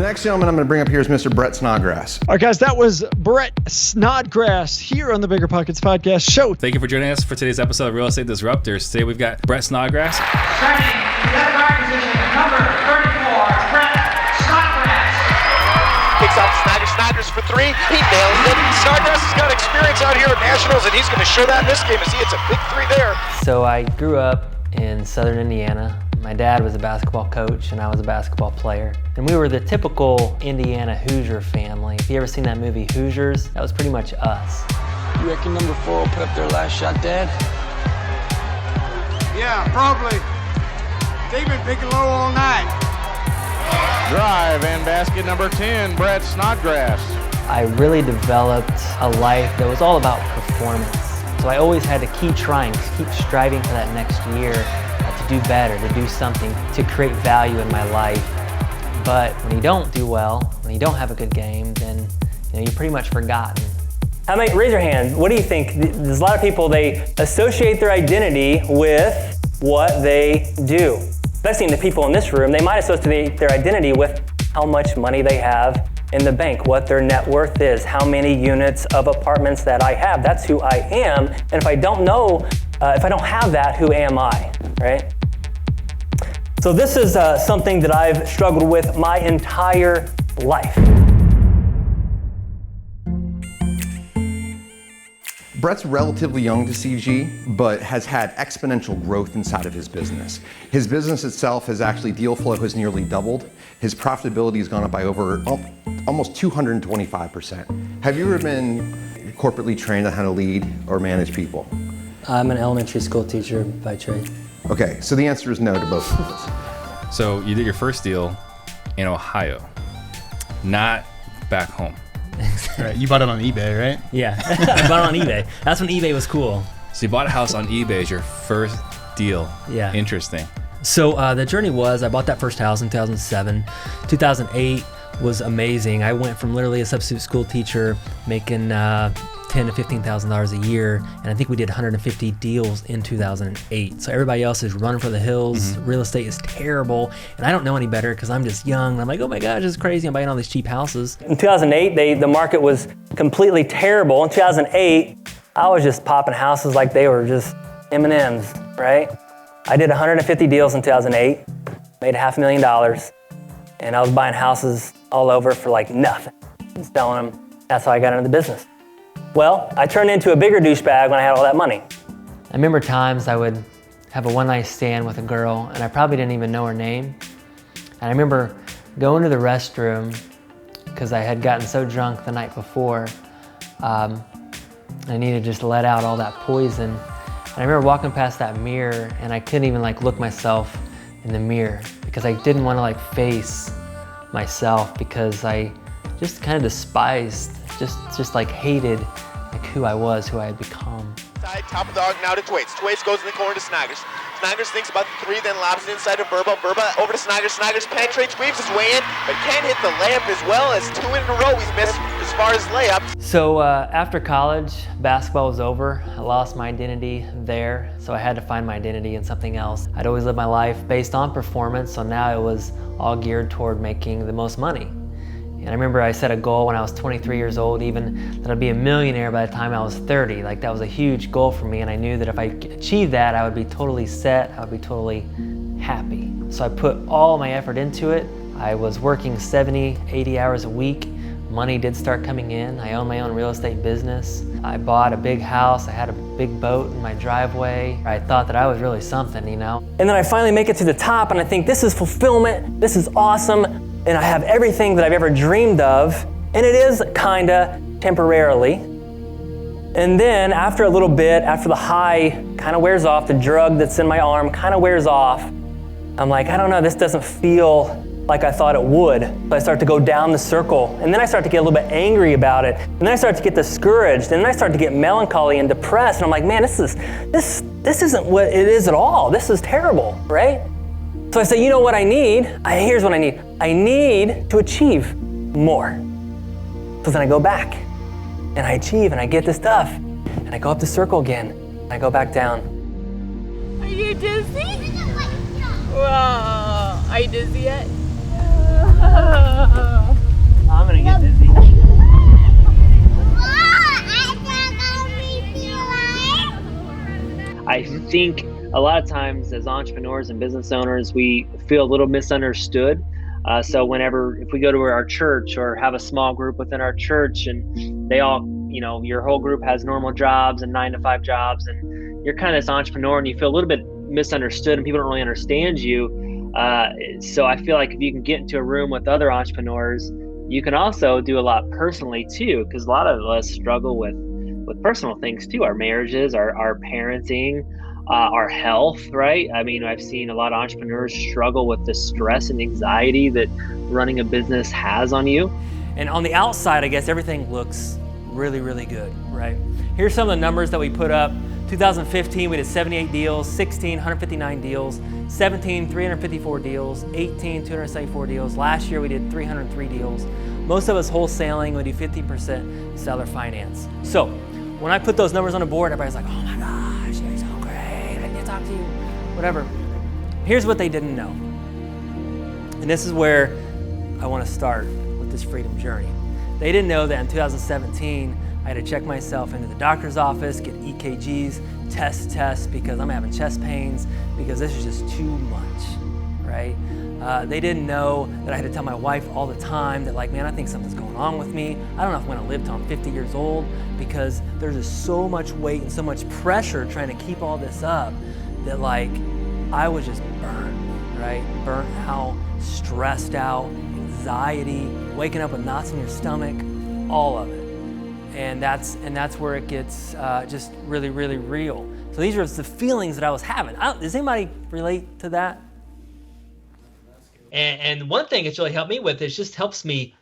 The next gentleman I'm going to bring up here is Mr. Brett Snodgrass. All right, guys, that was Brett Snodgrass here on the Bigger Pockets Podcast Show. Thank you for joining us for today's episode of Real Estate Disruptors. Today we've got Brett Snodgrass. Starting in left guard position, number 34, Brett Snodgrass. Kicks off Snodgrass for three. He nails it. Snodgrass has got experience out here at Nationals, and he's going to show that in this game as he hits a big three there. So I grew up in southern Indiana. My dad was a basketball coach and I was a basketball player. And we were the typical Indiana Hoosier family. If you ever seen that movie Hoosiers, that was pretty much us. You reckon number 4 will put up their last shot, Dad? Yeah, probably. They've been picking low all night. Drive and basket number 10, Brett Snodgrass. I really developed a life that was all about performance. So I always had to keep trying, keep striving for that next year, to do better, to do something, to create value in my life. But when you don't do well, when you don't have a good game, then you're pretty much forgotten. Raise your hand. What do you think? There's a lot of people, they associate their identity with what they do. Especially the people in this room, they might associate their identity with how much money they have in the bank, what their net worth is, how many units of apartments that I have. That's who I am. And if I don't know, if I don't have that, who am I, right? So this is something that I've struggled with my entire life. Brett's relatively young to CG, but has had exponential growth inside of his business. His business itself has actually, deal flow has nearly doubled. His profitability has gone up by over almost 225%. Have you ever been corporately trained on how to lead or manage people? I'm an elementary school teacher by trade. Okay, so the answer is no to both of those. So you did your first deal in Ohio, not back home. Right, you bought it on eBay, right? Yeah, I bought it on eBay. That's when eBay was cool. So you bought a house on eBay as your first deal. Yeah. Interesting. So the journey was, I bought that first house in 2007. 2008 was amazing. I went from literally a substitute school teacher making $10,000 to $15,000 a year, and I think we did 150 deals in 2008. So everybody else is running for the hills. Real estate is terrible, and I don't know any better because I'm just young. And I'm like, oh my gosh, this is crazy. I'm buying all these cheap houses. In 2008, the market was completely terrible. In 2008, I was just popping houses like they were just M&Ms, right? I did 150 deals in 2008, made $500,000, and I was buying houses all over for like nothing and selling them. That's how I got into the business. Well, I turned into a bigger douchebag when I had all that money. I remember times I would have a one-night stand with a girl and I probably didn't even know her name. And I remember going to the restroom because I had gotten so drunk the night before. I needed to just let out all that poison. And I remember walking past that mirror and I couldn't even look myself in the mirror because I didn't want to face myself because I just kind of despised, just hated who I was, who I had become. Top of the arc now to Twaits. Twaits goes in the corner to Snodgrass. Snodgrass thinks about the three, then lobs it inside of Burba. Burba over to Snodgrass. Snodgrass penetrates, weaves his way in, but can't hit the layup as well as 2 in a row he's missed as far as layups. So after college, basketball was over. I lost my identity there, so I had to find my identity in something else. I'd always lived my life based on performance, so now it was all geared toward making the most money. And I remember I set a goal when I was 23 years old, even that I'd be a millionaire by the time I was 30. That was a huge goal for me, and I knew that if I achieved that, I would be totally set, I would be totally happy. So I put all my effort into it. I was working 70, 80 hours a week. Money did start coming in. I owned my own real estate business. I bought a big house. I had a big boat in my driveway. I thought that I was really something, you know? And then I finally make it to the top and I think this is fulfillment, this is awesome, and I have everything that I've ever dreamed of, and it is kinda temporarily. And then after a little bit, after the high kinda wears off, the drug that's in my arm kinda wears off, I'm like, I don't know, this doesn't feel like I thought it would. So I start to go down the circle, and then I start to get a little bit angry about it, and then I start to get discouraged, and then I start to get melancholy and depressed, and I'm like, man, this isn't what it is at all. This is terrible, right? So I say, you know what I need? Here's what I need. I need to achieve more. So then I go back, and I achieve, and I get this stuff, and I go up the circle again, and I go back down. Are you dizzy? Whoa, are you dizzy yet? think a lot of times as entrepreneurs and business owners, we feel a little misunderstood. So if we go to our church or have a small group within our church and they all, your whole group has normal jobs and 9-to-5 jobs, and you're kind of this entrepreneur and you feel a little bit misunderstood and people don't really understand you. So I feel like if you can get into a room with other entrepreneurs, you can also do a lot personally too, because a lot of us struggle with personal things too, our marriages, our parenting, our health, right? I mean, I've seen a lot of entrepreneurs struggle with the stress and anxiety that running a business has on you. And on the outside, I guess everything looks really, really good, right? Here's some of the numbers that we put up. 2015, we did 78 deals, 16, 159 deals, 17, 354 deals, 18, 274 deals. Last year, we did 303 deals. Most of us wholesaling, we do 50% seller finance. So when I put those numbers on the board, everybody's like, oh my gosh, you're so great, I need to talk to you, whatever. Here's what they didn't know. And this is where I want to start with this freedom journey. They didn't know that in 2017, I had to check myself into the doctor's office, get EKGs, test because I'm having chest pains because this is just too much, right? They didn't know that I had to tell my wife all the time that man, I think something's going on with me. I don't know if I'm gonna live till I'm 50 years old because there's just so much weight and so much pressure trying to keep all this up that I was just burnt, right? Burnt out, stressed out, anxiety, waking up with knots in your stomach, all of it. And that's where it gets just really, really real. So these are the feelings that I was having. Does anybody relate to that? And one thing it's really helped me with is just helps me,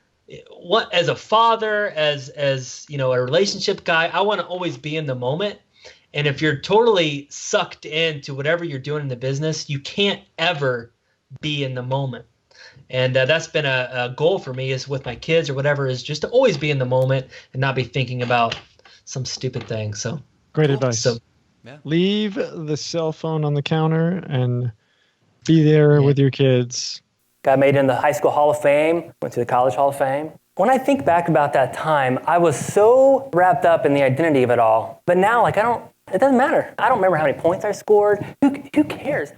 as a father, as a relationship guy, I want to always be in the moment. And if you're totally sucked into whatever you're doing in the business, you can't ever be in the moment. And that's been a goal for me, is with my kids or whatever, is just to always be in the moment and not be thinking about some stupid thing. So great advice. So leave the cell phone on the counter and be there with your kids. Got made in the high school Hall of Fame, went to the college Hall of Fame. When I think back about that time, I was so wrapped up in the identity of it all. But now, it doesn't matter. I don't remember how many points I scored. Who cares?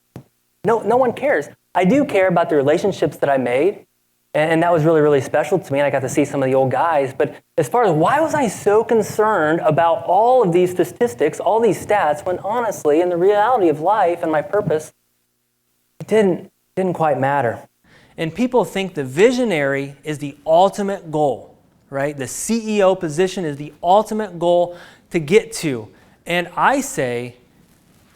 No one cares. I do care about the relationships that I made, and that was really, really special to me, and I got to see some of the old guys. But as far as why was I so concerned about all of these statistics, all these stats, when honestly, in the reality of life and my purpose, it didn't quite matter. And people think the visionary is the ultimate goal, right? The CEO position is the ultimate goal to get to. And I say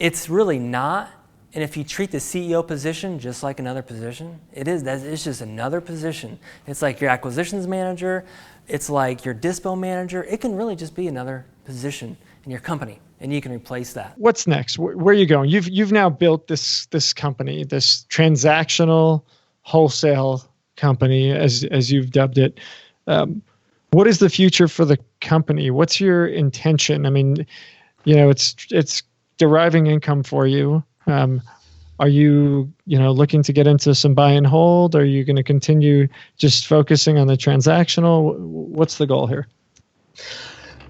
it's really not. And if you treat the CEO position just like another position, it's just another position. It's like your acquisitions manager, it's like your dispo manager. It can really just be another position in your company, and you can replace that. What's next? Where are you going? You've now built this company, this transactional wholesale company, as you've dubbed it. What is the future for the company? What's your intention? I mean, it's deriving income for you. Are you, looking to get into some buy and hold? Are you going to continue just focusing on the transactional? What's the goal here?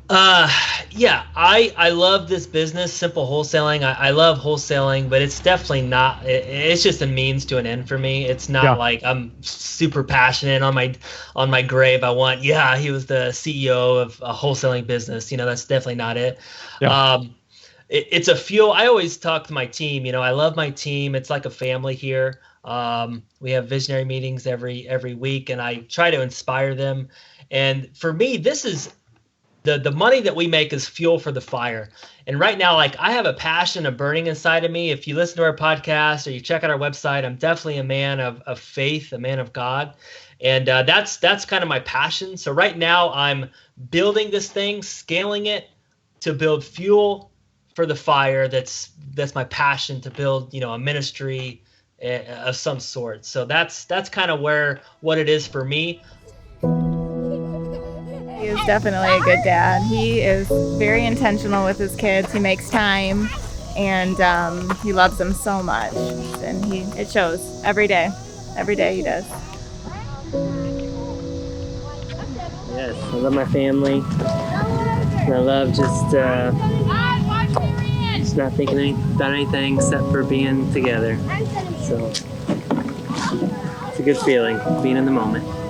I love this business, simple wholesaling. I love wholesaling, but it's definitely not, it's just a means to an end for me. It's not like I'm super passionate on my grave. He was the CEO of a wholesaling business. That's definitely not it. Yeah. It's a fuel. I always talk to my team. I love my team. It's like a family here. We have visionary meetings every week, and I try to inspire them. And for me, this is the money that we make is fuel for the fire. And right now, I have a passion, a burning inside of me. If you listen to our podcast or you check out our website, I'm definitely a man of faith, a man of God. And that's kind of my passion. So right now I'm building this thing, scaling it to build fuel for the fire. That's my passion, to build, a ministry of some sort. So that's kind of what it is for me. He is definitely a good dad. He is very intentional with his kids. He makes time, and he loves them so much. And it shows every day. Every day he does. Yes, I love my family. I love just just not thinking about anything except for being together. So it's a good feeling, being in the moment.